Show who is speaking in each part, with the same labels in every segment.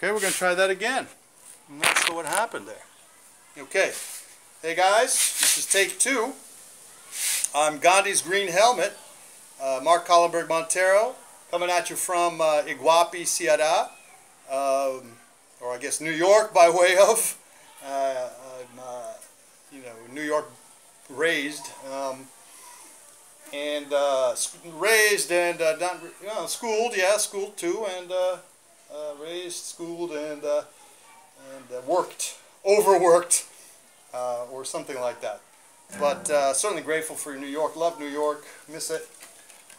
Speaker 1: Okay, we're going to try that again. I'm not sure what happened there. Okay. Hey guys, this is take 2. I'm Gandhi's Green Helmet, Mark Collenburg, Monteiro, coming at you from Iguape, Ceará, or I guess New York by way of. I'm, New York raised, and raised and not, schooled, yeah, schooled too, and raised, schooled, and worked, overworked, or something like that. But certainly grateful for New York, love New York, miss it.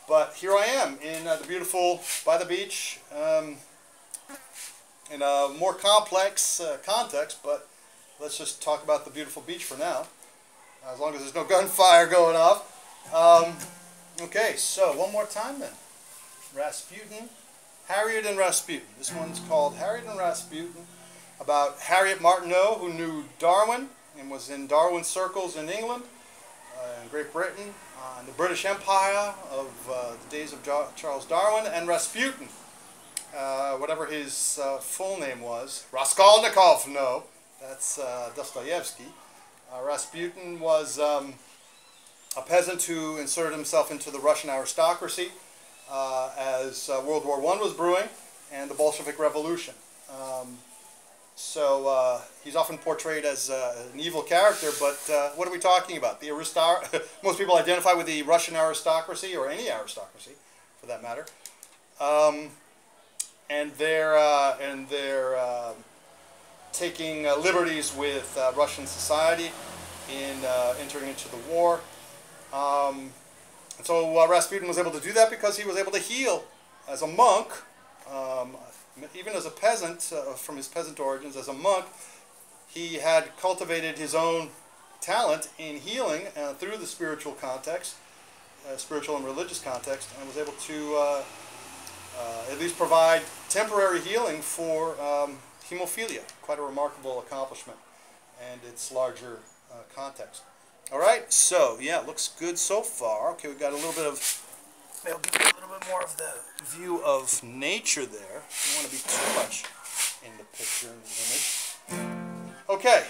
Speaker 1: But here I am in the beautiful, by the beach, in a more complex context, but let's just talk about the beautiful beach for now, as long as there's no gunfire going off. Okay, so one more time then. Rasputin, Harriet and Rasputin. This one's called Harriet and Rasputin, about Harriet Martineau, who knew Darwin and was in Darwin circles in England, in Great Britain, in the British Empire of the days of Charles Darwin, and Rasputin, whatever his full name was, Raskolnikov, no, that's Dostoevsky. Rasputin was a peasant who inserted himself into the Russian aristocracy as World War I was brewing and the Bolshevik Revolution. So he's often portrayed as an evil character, but what are we talking about? The most people identify with the Russian aristocracy, or any aristocracy, for that matter, and they're taking liberties with Russian society in entering into the war. And so Rasputin was able to do that because he was able to heal as a monk. Even as a peasant, from his peasant origins, as a monk, he had cultivated his own talent in healing through the spiritual context, spiritual and religious context, and was able to at least provide temporary healing for hemophilia. Quite a remarkable accomplishment, and its larger context. All right, so yeah, looks good so far. Okay, we've got a little bit of. I'll give you a little bit more of the view of nature there. Don't want to be too much in the picture, in the image. Okay,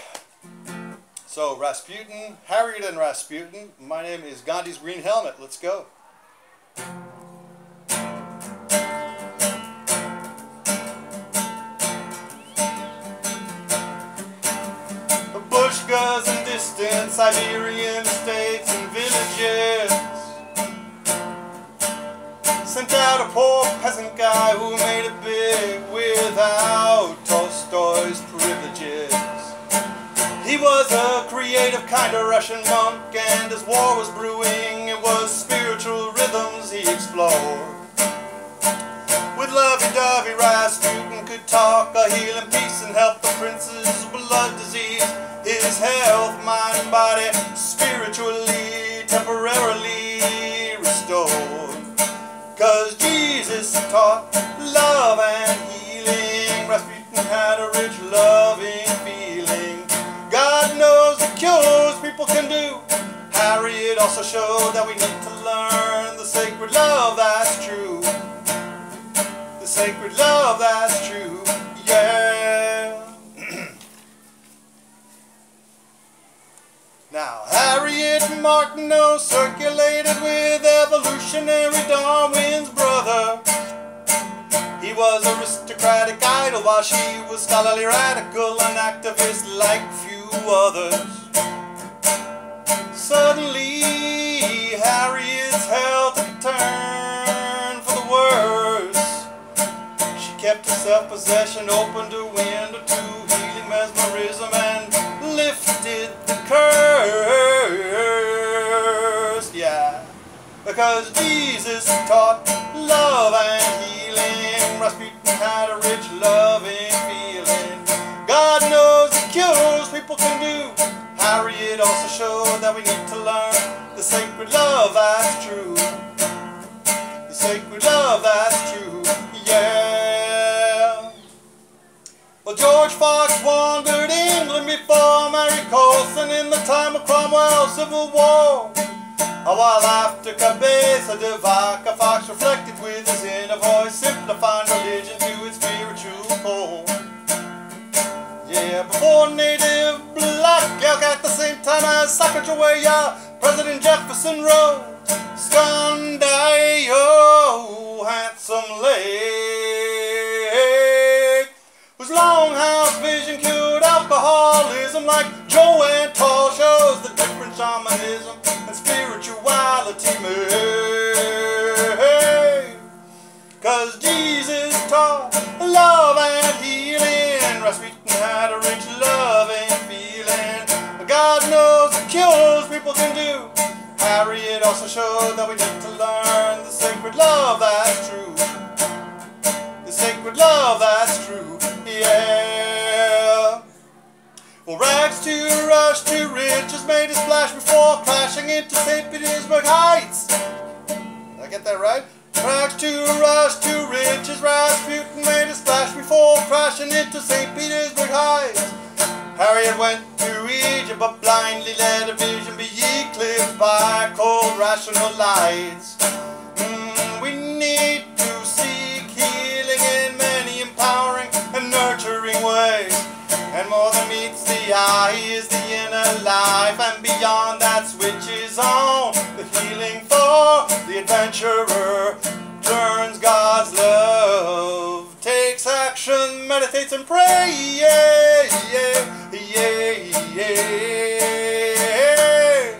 Speaker 1: so Rasputin, Harriet and Rasputin. My name is Gandhi's Green Helmet. Let's go. Babushkas in distant Siberian states and villages sent out a poor peasant guy who made it big without Tolstoy's privileges. He was a creative kind of Russian monk, and as war was brewing, it was spiritual rhythms he explored. With lovey-dovey, Rasputin could talk a healing peace and help the prince's blood disease. His health, mind and body, spiritually, temporarily restored. 'Cause Jesus taught love and healing. Rasputin had a rich, loving feeling. God knows the cures people can do. Harriet also showed that we need to learn the sacred love that's true. The sacred love that's true, yeah. Now, Harriet Martineau circulated with evolutionary Darwin's brother. He was aristocratic idol while she was scholarly radical and activist like few others. Suddenly, Harriet's health took a turn for the worse. She kept her self-possession, opened her window to healing mesmerism, and lifted the curse, yeah. Because Jesus taught love and healing. Rasputin had a rich, loving feeling. God knows the cures people can do. Harriet also showed that we need to learn the sacred love that's true. The sacred love that's true, yeah. Well, George Fox wandered England before Mary Colson in the time of Cromwell's Civil War. A while after Cabeza de Vaca, Fox reflected with his inner voice, simplifying religion to its spiritual core. for native black elk at the same time as Sacagawea. President Jefferson wrote, Scandio, handsome lake, whose long-house vision cured alcoholism like Joe and Tall shows the different shamanism and spirituality made. 'Cause Jesus taught love and healing. Rasputin had a rich loving feeling. God knows the cures people can do. Harriet also showed that we need to learn the sacred love that's true. The sacred love that's true, yeah. Well, rags to rush to riches made a splash before crashing into St. Petersburg Heights. Did I get that right? Rags to rush to riches, Rasputin made a splash before crashing into St. Petersburg Heights. Harriet went to Egypt, but blindly let a vision be eclipsed by cold rational lights. We need to seek healing in many empowering and nurturing ways. And more than meets the eye is the inner life, and beyond that switches on the healing for the adventurer. Turns God's love, takes action, meditates and prays. Yeah, yeah, yeah, yeah.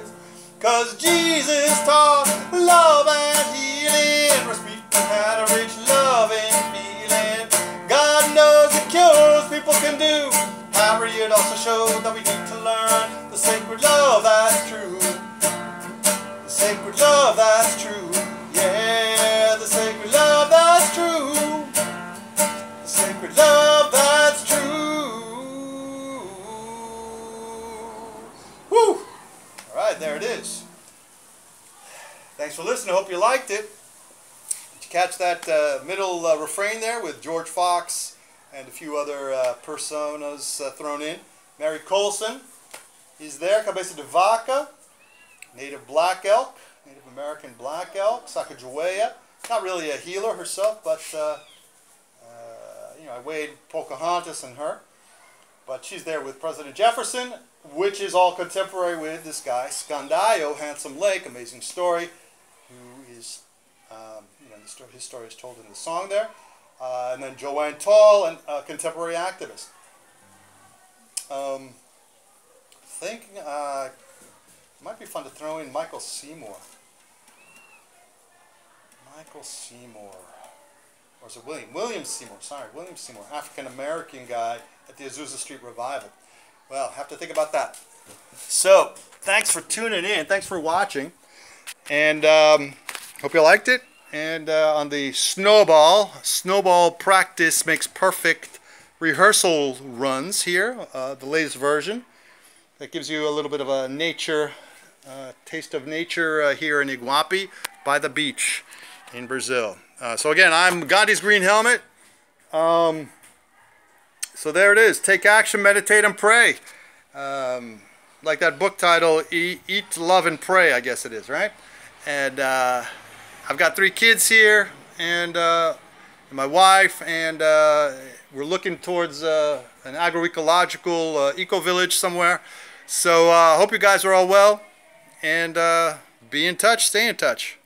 Speaker 1: 'Cause Jesus taught love and healing. Rasputin had a rich loving feeling. God knows the cures people can do. Harriet also showed that we need to learn the sacred love that's true. The sacred love that's true. Yeah, the sacred love that's true. The sacred love that's true. Woo! Alright, there it is. Thanks for listening. I hope you liked it. Did you catch that middle refrain there with George Fox and a few other personas thrown in? Mary Colson, he's there. Cabeza de Vaca, native black elk. Native American black elk, Sacagawea. Not really a healer herself, but you know, I weighed Pocahontas and her. But she's there with President Jefferson, which is all contemporary with this guy, Scandio, Handsome Lake, amazing story, who is, you know, his story is told in the song there. And then Joanne Tall, and contemporary activist. Thinking, it might be fun to throw in Michael Seymour. Michael Seymour. Or is it William? William Seymour, sorry. William Seymour, African-American guy at the Azusa Street Revival. Well, have to think about that. So, thanks for tuning in. Thanks for watching. And hope you liked it. And on the Snowball Practice Makes Perfect rehearsal runs here, the latest version. That gives you a little bit of a nature, taste of nature here in Iguape by the beach in Brazil. So again, I'm Gandhi's Green Helmet. So there it is. Take action, meditate, and pray. Like that book title, Eat, Love, and Pray, I guess it is, right? And I've got 3 kids here, and my wife, and we're looking towards an agroecological eco-village somewhere. So I hope you guys are all well, and be in touch, stay in touch.